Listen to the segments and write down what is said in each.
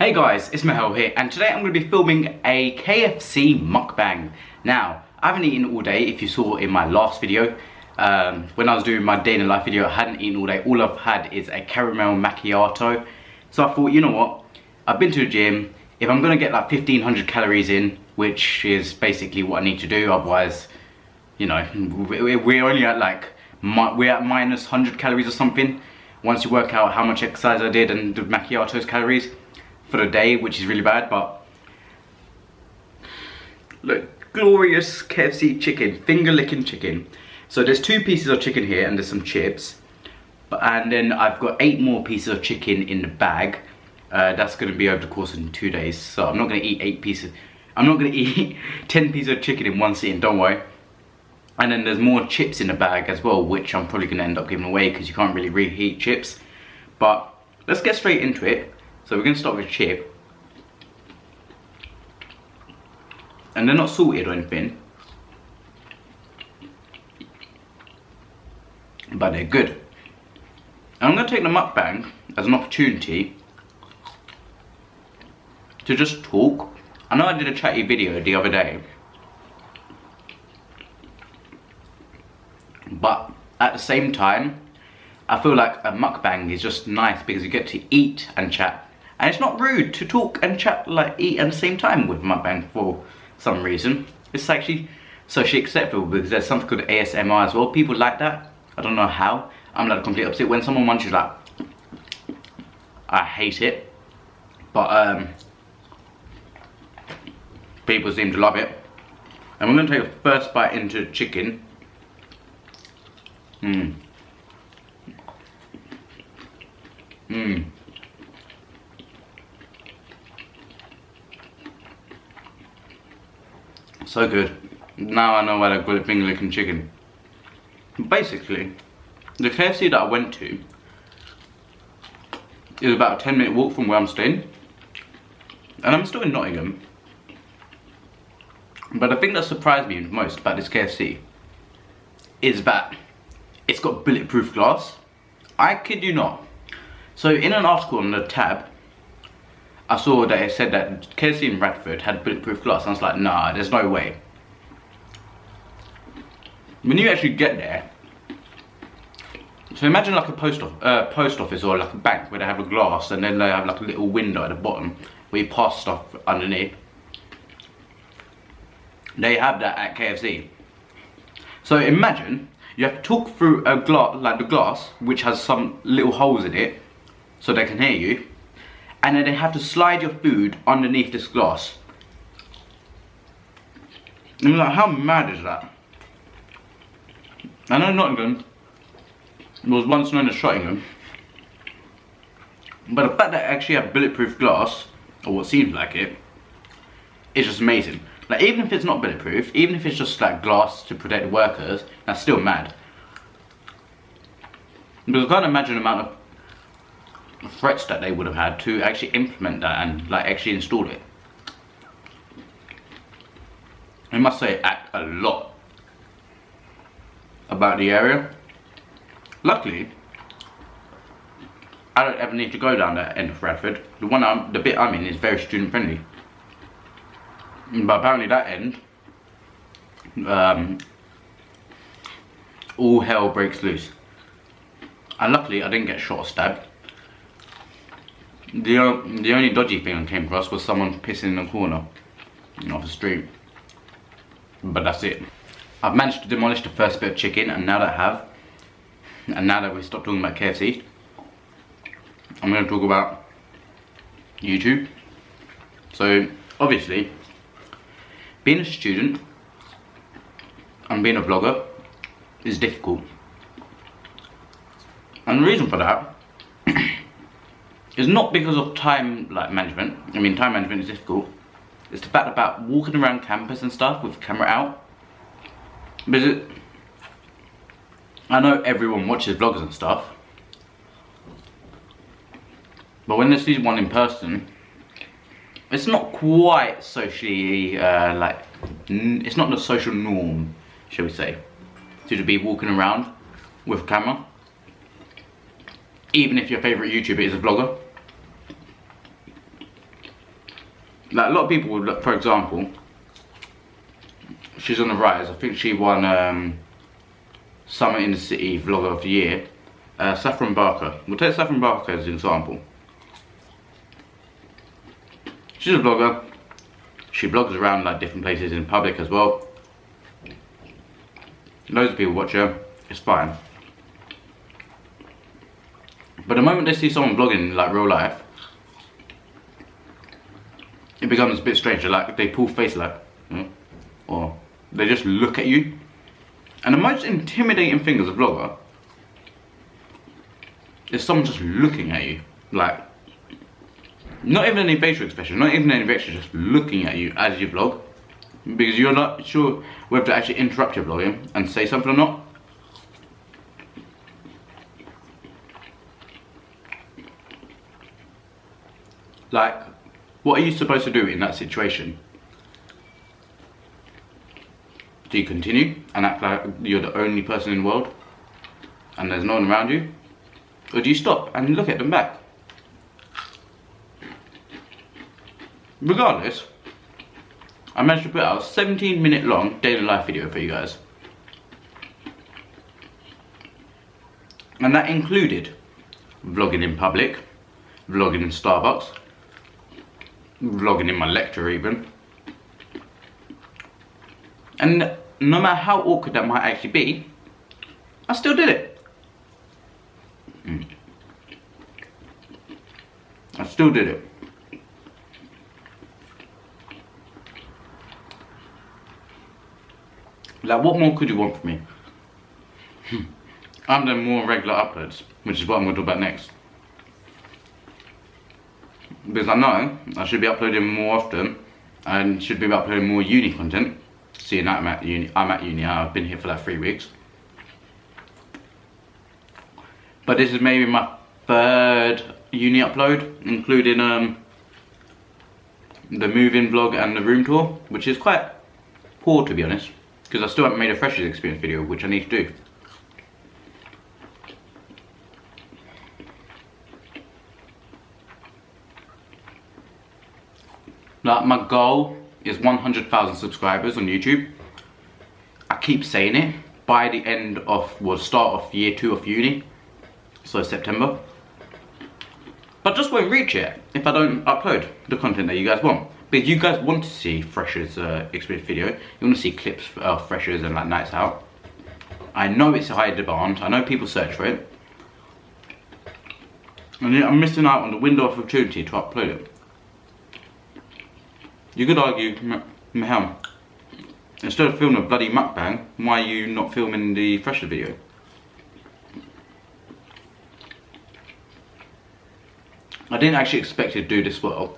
Hey guys, it's Mahel here, and today I'm going to be filming a KFC mukbang. Now, I haven't eaten all day. If you saw in my last video, when I was doing my day in the life video, I hadn't eaten all day. All I've had is a caramel macchiato. So I thought, you know what, I've been to the gym. If I'm going to get like 1500 calories in, which is basically what I need to do, otherwise, you know, we're only at like, we're at minus 100 calories or something. Once you work out how much exercise I did and the macchiato's calories for the day, which is really bad. But look, glorious KFC chicken, finger licking chicken. So there's 2 pieces of chicken here and there's some chips, and then I've got 8 more pieces of chicken in the bag. That's going to be over the course of 2 days, so I'm not going to eat 8 pieces. I'm not going to eat 10 pieces of chicken in one sitting, don't worry. And then there's more chips in the bag as well, which I'm probably going to end up giving away because you can't really reheat chips. But let's get straight into it. So we're going to start with chip. And they're not salted or anything, but they're good. And I'm going to take the mukbang as an opportunity to just talk. I know I did a chatty video the other day, but at the same time, I feel like a mukbang is just nice because you get to eat and chat. And it's not rude to talk and chat, like eat at the same time with mukbang for some reason. It's actually socially acceptable because there's something called ASMR as well. People like that. I don't know how. I'm like the complete opposite. When someone munches, like, I hate it. But people seem to love it. And we're going to take a first bite into chicken. So good. Now I know why they call it finger licking chicken. Basically, the KFC that I went to is about a 10-minute walk from where I'm staying. And I'm still in Nottingham. But the thing that surprised me most about this KFC is that it's got bulletproof glass. I kid you not. So in an article on the tab, I saw that it said that KFC in Bradford had bulletproof glass. And I was like, nah, there's no way. When you actually get there, so imagine like a post office or like a bank where they have a glass and then they have like a little window at the bottom where you pass stuff underneath. They have that at KFC. So imagine you have to talk through a glass, like the glass, which has some little holes in it, so they can hear you. And then they have to slide your food underneath this glass. And like, how mad is that? I know Nottingham was once known as Shottingham, but the fact that they actually have bulletproof glass, or what seems like it, is just amazing. Like, even if it's not bulletproof, even if it's just like glass to protect the workers, that's still mad. Because I can't imagine the amount of threats that they would have had to actually implement that and like actually install it. I must say it act a lot about the area. Luckily, I don't ever need to go down that end of Bradford. The bit I'm in is very student friendly. But apparently that end, all hell breaks loose. And luckily I didn't get shot or stabbed. The only dodgy thing I came across was someone pissing in the corner off the street. But that's it. I've managed to demolish the first bit of chicken, and now that I have, and now that we stopped talking about KFC, I'm going to talk about YouTube. So obviously, being a student and being a vlogger is difficult. And the reason for that is not because of time management. I mean, time management is difficult. It's the fact about walking around campus and stuff with the camera out. Because I know everyone watches vloggers and stuff, but when they see one in person, it's not quite socially it's not the social norm, shall we say, to be walking around with a camera. even if your favourite YouTuber is a vlogger. Like a lot of people would look, for example, she's on the rise. I think she won Summer in the City Vlogger of the Year. Saffron Barker. We'll take Saffron Barker as an example. She's a vlogger. She blogs around like different places in public as well. Loads of people watch her. It's fine. But the moment they see someone vlogging in like real life, it becomes a bit strange. Like they pull face like, or they just look at you. And the most intimidating thing as a vlogger is someone just looking at you. Like, not even any facial expression, not even any reaction, just looking at you as you vlog. Because you're not sure whether to actually interrupt your vlogging and say something or not. Like, what are you supposed to do in that situation? Do you continue and act like you're the only person in the world and there's no one around you? Or do you stop and look at them back? Regardless, I managed to put out a 17-minute long daily life video for you guys. And that included vlogging in public, vlogging in Starbucks, vlogging in my lecture even. And no matter how awkward that might actually be, I still did it. I still did it. Like, what more could you want from me? I'm doing more regular uploads, which is what I'm going to talk about next. Because I know I should be uploading more often and should be uploading more uni content. Seeing that I'm at uni, I've been here for like 3 weeks. But this is maybe my 3rd uni upload, including the move-in vlog and the room tour, which is quite poor to be honest, because I still haven't made a freshers experience video, which I need to do. Like, my goal is 100,000 subscribers on YouTube. I keep saying it, by the end of, well, start of year 2 of uni, so September. But I just won't reach it if I don't upload the content that you guys want. Because you guys want to see freshers experience video. You want to see clips of freshers and like nights out. I know it's a high demand. I know people search for it. And I'm missing out on the window of opportunity to upload it. You could argue, Mahel, instead of filming a bloody mukbang, why are you not filming the fresher video? I didn't actually expect it to do this well,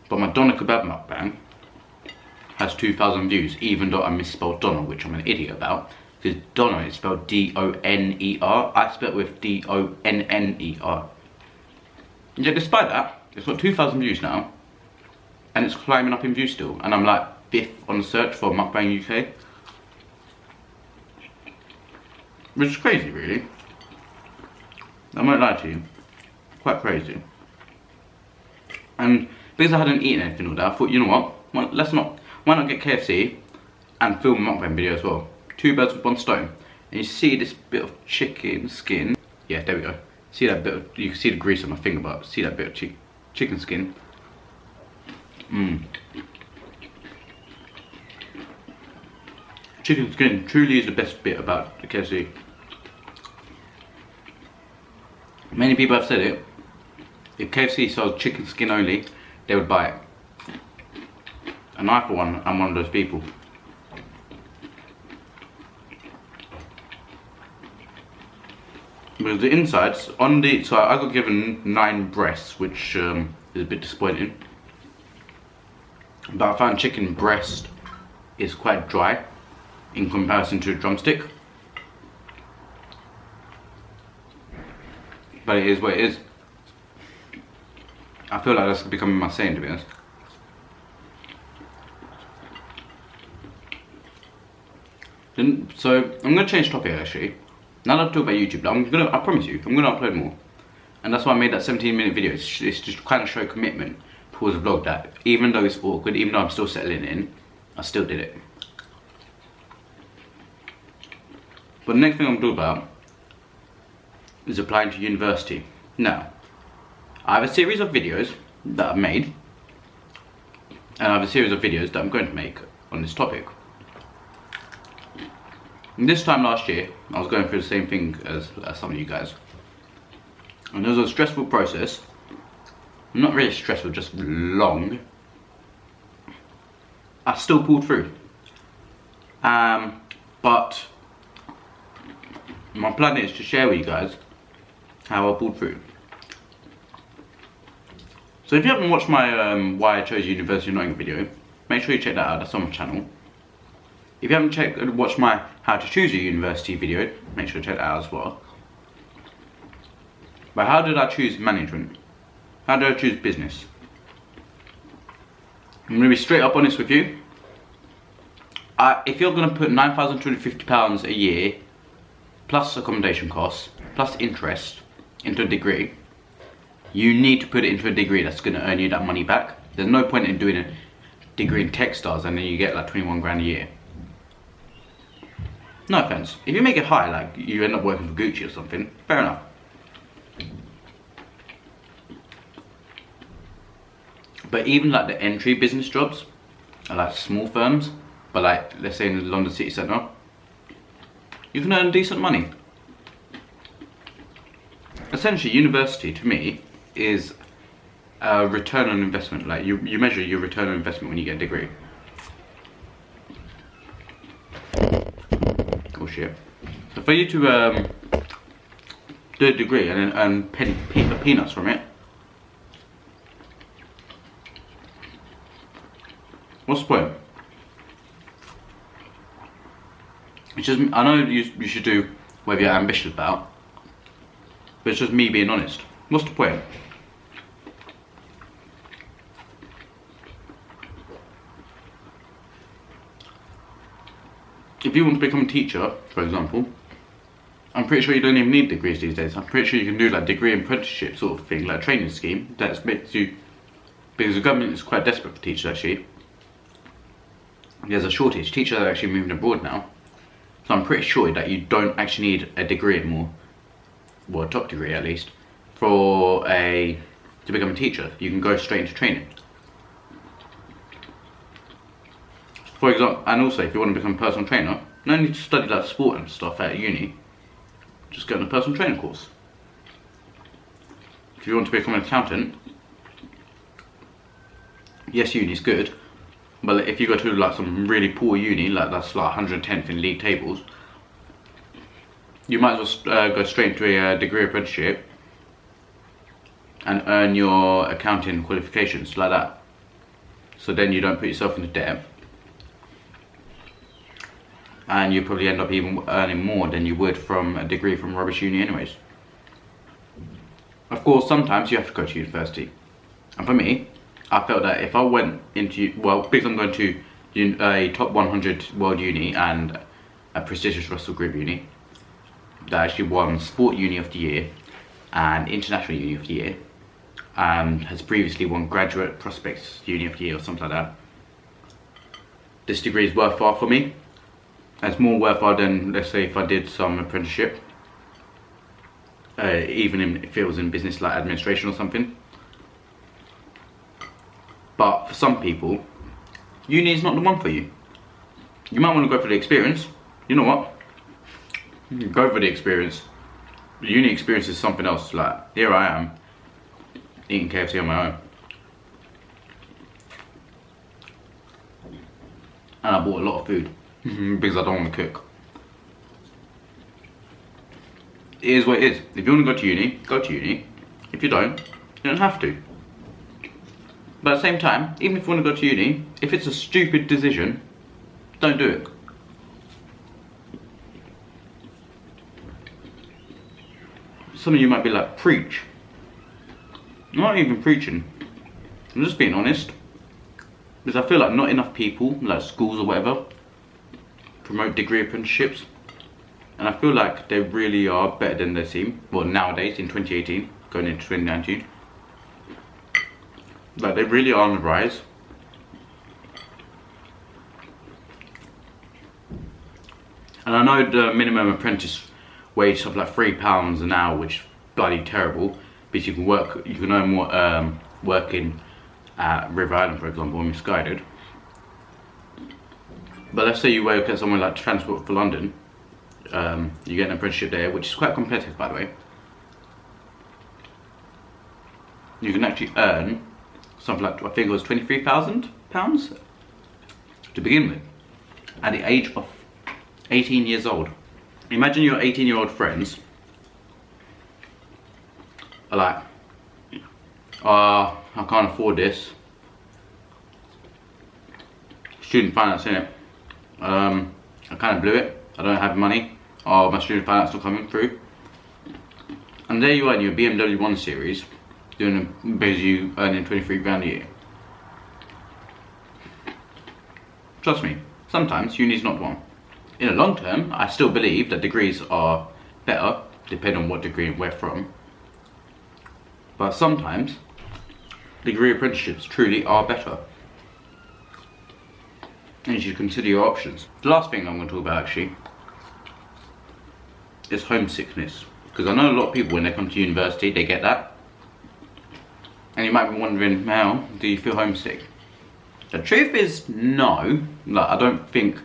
but my doner kebab mukbang has 2,000 views, even though I misspelled doner, which I'm an idiot about, because doner is spelled D-O-N-E-R, I spelled it with D-O-N-N-E-R. Yet despite that, it's got 2,000 views now, and it's climbing up in views still, and I'm like 5th on the search for Mukbang UK. Which is crazy really. I won't lie to you. Quite crazy. And because I hadn't eaten anything all day, I thought, you know what? Why not get KFC and film a mukbang video as well? 2 birds with 1 stone. And you see this bit of chicken skin. Yeah, there we go. See that bit of, you can see the grease on my finger, but see that bit of chicken skin. Chicken skin truly is the best bit about the KFC. Many people have said it. If KFC sold chicken skin only, they would buy it. And I, for one, I'm one of those people. Because the insides, on the, so I got given 9 breasts, which is a bit disappointing. But I found chicken breast is quite dry in comparison to a drumstick. But it is what it is. I feel like that's becoming my saying, to be honest. So I'm gonna change topic actually. Now that I've talked about YouTube, I promise you, I'm gonna upload more. And that's why I made that 17-minute video. It's just kind of show commitment pause the vlog that even though it's awkward, even though I'm still settling in, I still did it. But the next thing I'm going to talk about is applying to university. Now, I have a series of videos that I've made, and I have a series of videos that I'm going to make on this topic. And this time last year, I was going through the same thing as some of you guys. And it was a stressful process. Not really stressful, just long. I still pulled through. But my plan is to share with you guys how I pulled through. So if you haven't watched my why I chose University of Nottingham video, make sure you check that out, that's on my channel. If you haven't watched my how to choose a university video, make sure to check that out as well. But how did I choose management? How did I choose business? I'm going to be straight up honest with you. If you're going to put £9,250 a year, plus accommodation costs, plus interest, into a degree, you need to put it into a degree that's going to earn you that money back. There's no point in doing a degree in textiles and then you get like 21 grand a year. No offense. If you make it high, like you end up working for Gucci or something, fair enough. But even like the entry business jobs are like small firms, but like let's say in the London city centre, you can earn decent money. Essentially, university to me is a return on investment. Like you measure your return on investment when you get a degree. Oh shit. So for you to do a degree and then earn peanuts from it, what's the point? It's just, I know you should do whatever you're ambitious about, but it's just me being honest. What's the point? If you want to become a teacher, for example, I'm pretty sure you don't even need degrees these days. I'm pretty sure you can do like degree apprenticeship sort of thing, like a training scheme that's makes you, because the government is quite desperate for teachers actually. There's a shortage. Teachers are actually moving abroad now. So I'm pretty sure that you don't actually need a degree anymore, well a top degree at least, to become a teacher. You can go straight into training. For example, and also if you want to become a personal trainer, no need to study like sport and stuff at uni. Just get on a personal training course. If you want to become an accountant, yes, uni's good. But if you go to like some really poor uni, like that's like 110th in league tables, you might as well go straight into a degree apprenticeship and earn your accounting qualifications like that. So then you don't put yourself into debt, and you probably end up even earning more than you would from a degree from rubbish uni anyways. Of course, sometimes you have to go to university, and for me, I felt that if I went into, well, because I'm going to a top 100 world uni and a prestigious Russell Group uni that actually won Sport Uni of the Year and International Uni of the Year, has previously won Graduate Prospects Uni of the Year or something like that, this degree is worthwhile for me. It's more worthwhile than, let's say, if I did some apprenticeship, even if it was in business like administration or something. But for some people, uni is not the one for you. You might want to go for the experience. You know what? Go for the experience. The uni experience is something else. Like, here I am, eating KFC on my own. And I bought a lot of food, because I don't want to cook. It is what it is. If you want to go to uni, go to uni. If you don't, you don't have to. But at the same time, even if you want to go to uni, if it's a stupid decision, don't do it. Some of you might be like, preach. I'm not even preaching. I'm just being honest. Because I feel like not enough people, like schools or whatever, promote degree apprenticeships. And I feel like they really are better than they seem. Well, nowadays, in 2018, going into 2019. Like, they really are on the rise. And I know the minimum apprentice wage is something like £3 an hour, which is bloody terrible. Because you can earn more working at River Island, for example, or Misguided. But let's say you work at somewhere like Transport for London, you get an apprenticeship there, which is quite competitive, by the way. You can actually earn something like, I think it was £23,000 to begin with, at the age of 18 years old. Imagine your 18-year-old friends are like, I can't afford this. Student finance, innit? I kind of blew it. I don't have money. Oh, my student finance not coming through. And there you are in your BMW 1 Series, basically earning 23 grand a year. Trust me, sometimes uni's not one. In the long term, I still believe that degrees are better, depending on what degree and where from. But sometimes, degree apprenticeships truly are better. And you should consider your options. The last thing I'm going to talk about actually is homesickness. Because I know a lot of people, when they come to university, they get that. And you might be wondering, Mahel, do you feel homesick? The truth is, no. Like, I don't think,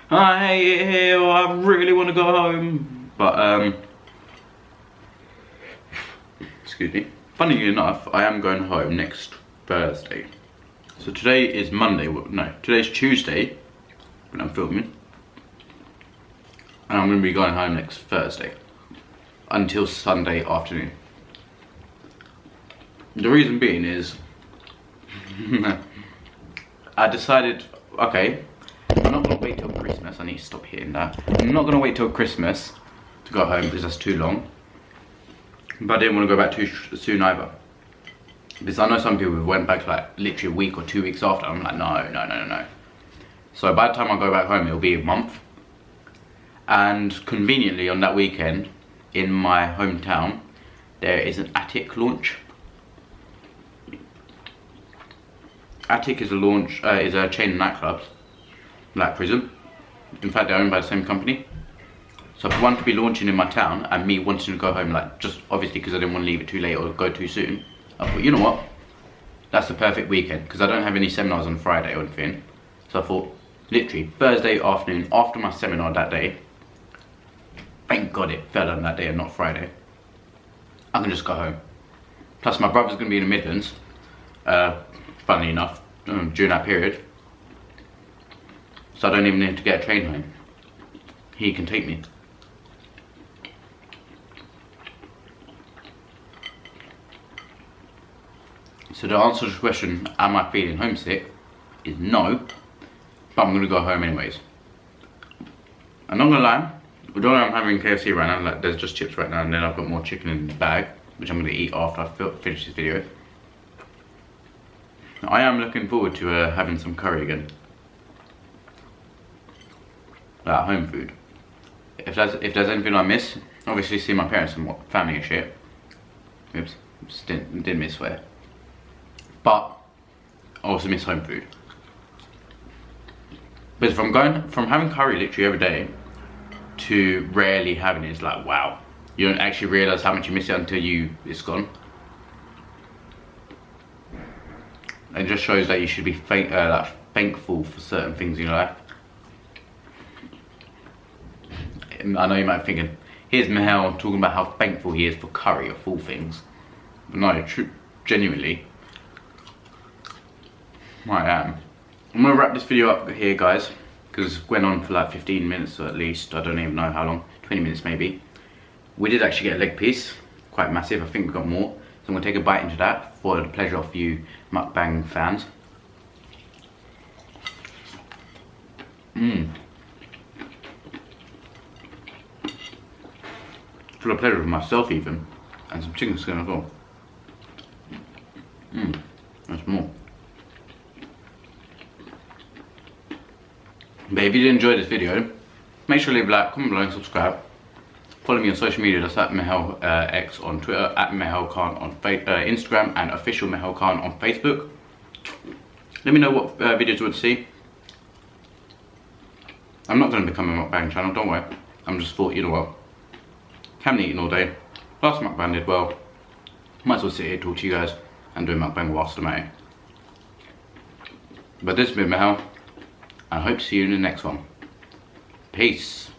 hey, I really want to go home. But, excuse me. Funnily enough, I am going home next Thursday. So today is Monday, no, today's Tuesday when I'm filming. And I'm going to be going home next Thursday until Sunday afternoon. The reason being is, I decided, okay, I'm not going to wait till Christmas. I need to stop hitting that. I'm not going to wait till Christmas to go home because that's too long. But I didn't want to go back too soon either. Because I know some people went back like literally a week or 2 weeks after. I'm like, no. So by the time I go back home, it'll be a month. And conveniently on that weekend, in my hometown, there is an Attic launch. Attic is a chain of nightclubs, like Prism. In fact, they're owned by the same company. So for one to be launching in my town and me wanting to go home, like just obviously because I didn't want to leave it too late or go too soon, I thought, you know what, that's the perfect weekend because I don't have any seminars on Friday or anything. So I thought, literally Thursday afternoon after my seminar that day, thank God it fell on that day and not Friday, I can just go home. Plus my brother's going to be in the Midlands, funnily enough, during that period. So I don't even need to get a train home. He can take me. So the answer to the question, am I feeling homesick, is no, but I'm going to go home anyways. I'm not going to lie, although I'm having KFC right now, like there's just chips right now and then I've got more chicken in the bag, which I'm going to eat after I finish this video. I am looking forward to having some curry again. Like home food. If there's anything I miss, obviously see my parents and family and shit. Oops, just didn't miss swear. But I also miss home food. But from having curry literally every day to rarely having it, it's like wow. You don't actually realise how much you miss it until it's gone. It just shows that you should be thankful for certain things in your life. I know you might be thinking, here's Mahel talking about how thankful he is for curry of all things. But no, genuinely, I am. I'm going to wrap this video up here, guys, because it went on for like 15 minutes or at least. I don't even know how long, 20 minutes maybe. We did actually get a leg piece, quite massive. I think we got more. So I'm going to take a bite into that for the pleasure of you mukbang fans. For the pleasure of myself even. And some chicken skin as well. That's more. But if you did enjoy this video, make sure to leave a like, comment below and subscribe. Follow me on social media, that's at Mahel X on Twitter, at Mahel Khan on Instagram, and official Mahel Khan on Facebook. Let me know what videos you want to see. I'm not going to become a mukbang channel, don't worry. I'm just thought, you know what, haven't eaten all day. Last mukbang did well. Might as well sit here, talk to you guys, and do a mukbang whilst I'm at it. But this has been Mahel, and I hope to see you in the next one. Peace.